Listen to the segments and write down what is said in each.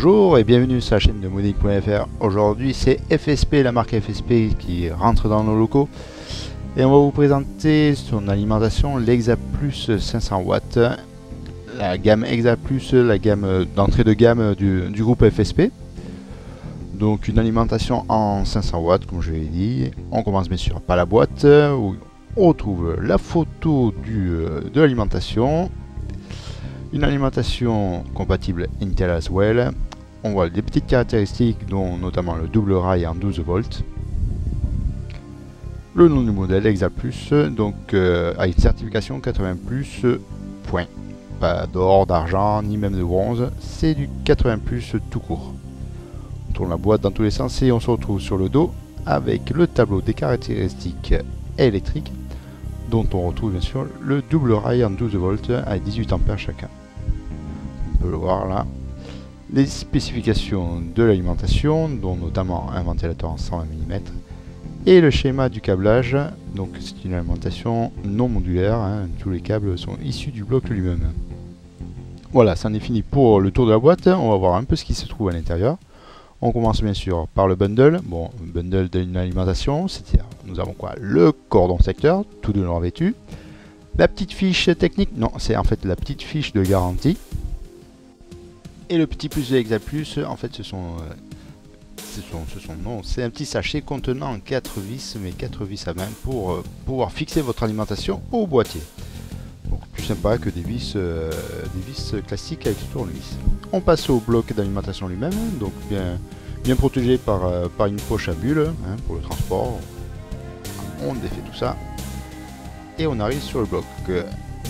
Bonjour et bienvenue sur la chaîne de Modding.fr. Aujourd'hui c'est FSP, la marque FSP qui rentre dans nos locaux. Et on va vous présenter son alimentation, l'Exaplus 500 watts. La gamme Exaplus, la gamme d'entrée de gamme du groupe FSP. Donc une alimentation en 500 watts comme je l'ai dit. On commence bien sûr par la boîte où on retrouve la photo de l'alimentation. Une alimentation compatible Intel as well. On voit des petites caractéristiques dont notamment le double rail en 12 volts. Le nom du modèle Exaplus, donc a une certification 80+, point. Pas d'or, d'argent, ni même de bronze, c'est du 80+, tout court. On tourne la boîte dans tous les sens et on se retrouve sur le dos avec le tableau des caractéristiques électriques, dont on retrouve bien sûr le double rail en 12 volts à 18 ampères chacun. On peut le voir là. Les spécifications de l'alimentation, dont notamment un ventilateur en 120 mm, et le schéma du câblage. Donc c'est une alimentation non modulaire, hein. Tous les câbles sont issus du bloc lui-même. Voilà, c'en est fini pour le tour de la boîte. On va voir un peu ce qui se trouve à l'intérieur. On commence bien sûr par le bundle. Bon, bundle d'une alimentation, c'est-à-dire nous avons quoi? Le cordon secteur, tout de noir vêtu. La petite fiche technique, non, c'est en fait la petite fiche de garantie. Et le petit plus de Exaplus, en fait c'est un petit sachet contenant 4 vis, mais 4 vis à main pour pouvoir fixer votre alimentation au boîtier. Donc plus sympa que des vis classiques avec tournevis. On passe au bloc d'alimentation lui-même, donc bien protégé par une poche à bulles, hein, pour le transport. On défait tout ça et on arrive sur le bloc.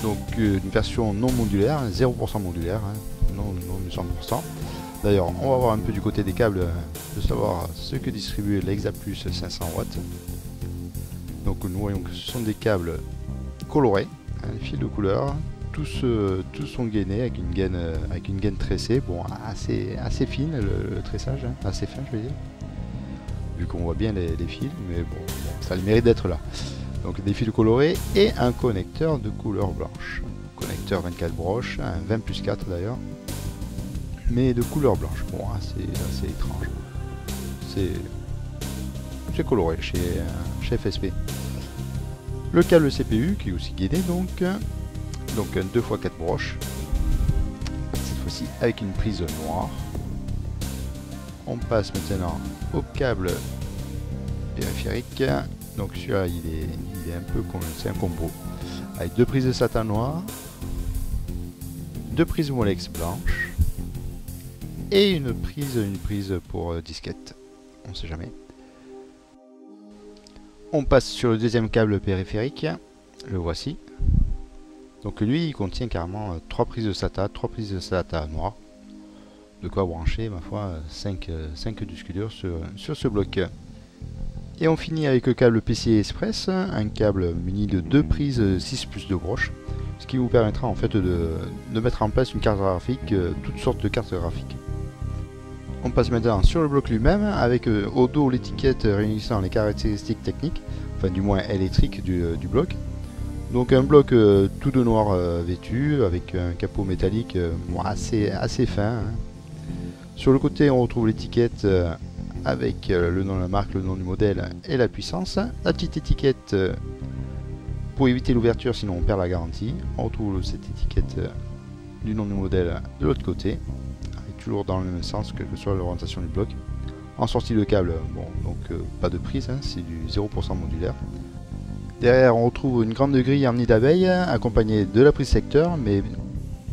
Donc une version non modulaire, 0% modulaire, hein, non 100%. D'ailleurs, on va voir un peu du côté des câbles, de savoir ce que distribue l'Exaplus 500 watts. Donc nous voyons que ce sont des câbles colorés, hein, des fils de couleur. Tous sont gainés avec une gaine tressée, bon, assez fine le tressage, hein, assez fin je veux dire, vu qu'on voit bien les fils, mais bon, ça a le mérite d'être là. Donc des fils colorés et un connecteur de couleur blanche, connecteur 24 broches, un 20+4 d'ailleurs, mais de couleur blanche. Bon, assez étrange, c'est coloré chez FSP. Le câble CPU qui est aussi guidé, donc un 2x4 broches, cette fois-ci avec une prise noire. On passe maintenant au câble périphérique. Donc celui-là il est un peu comme c'est un combo avec deux prises de satin noir, deux prises Molex blanches et une prise pour disquette, on sait jamais. On passe sur le deuxième câble périphérique, le voici. Donc lui il contient carrément 3 prises de SATA, 3 prises de SATA noir. De quoi brancher ma foi 5 disques durs sur ce bloc. Et on finit avec le câble PCI Express, un câble muni de 2 prises 6+2 broches, ce qui vous permettra en fait de mettre en place une carte graphique, toutes sortes de cartes graphiques. On passe maintenant sur le bloc lui-même, avec au dos l'étiquette réunissant les caractéristiques techniques, enfin du moins électriques du bloc. Donc un bloc tout de noir vêtu, avec un capot métallique assez fin, hein. Sur le côté on retrouve l'étiquette avec le nom de la marque, le nom du modèle et la puissance. La petite étiquette pour éviter l'ouverture, sinon on perd la garantie. On retrouve cette étiquette du nom du modèle de l'autre côté, avec toujours dans le même sens, quelle que soit l'orientation du bloc. En sortie de câble, bon, donc pas de prise, hein, c'est du 0% modulaire. Derrière on retrouve une grande grille en nid d'abeille, accompagnée de la prise secteur, mais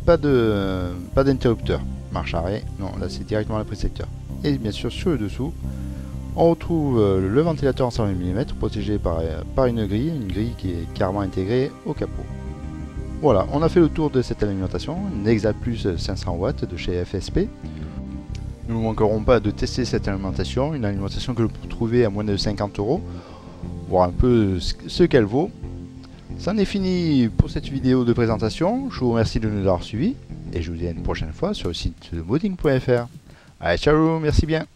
pas d'interrupteur. Marche arrêt, non, là c'est directement la prise secteur. Et bien sûr sur le dessous, on retrouve le ventilateur en 120 mm protégé par une grille qui est carrément intégrée au capot. Voilà, on a fait le tour de cette alimentation, une Exaplus 500 watts de chez FSP. Nous ne manquerons pas de tester cette alimentation, une alimentation que vous pouvez trouver à moins de 50 €, voir un peu ce qu'elle vaut. C'en est fini pour cette vidéo de présentation, je vous remercie de nous avoir suivis, et je vous dis à une prochaine fois sur le site de Modding.fr. Allez, ciao, merci bien.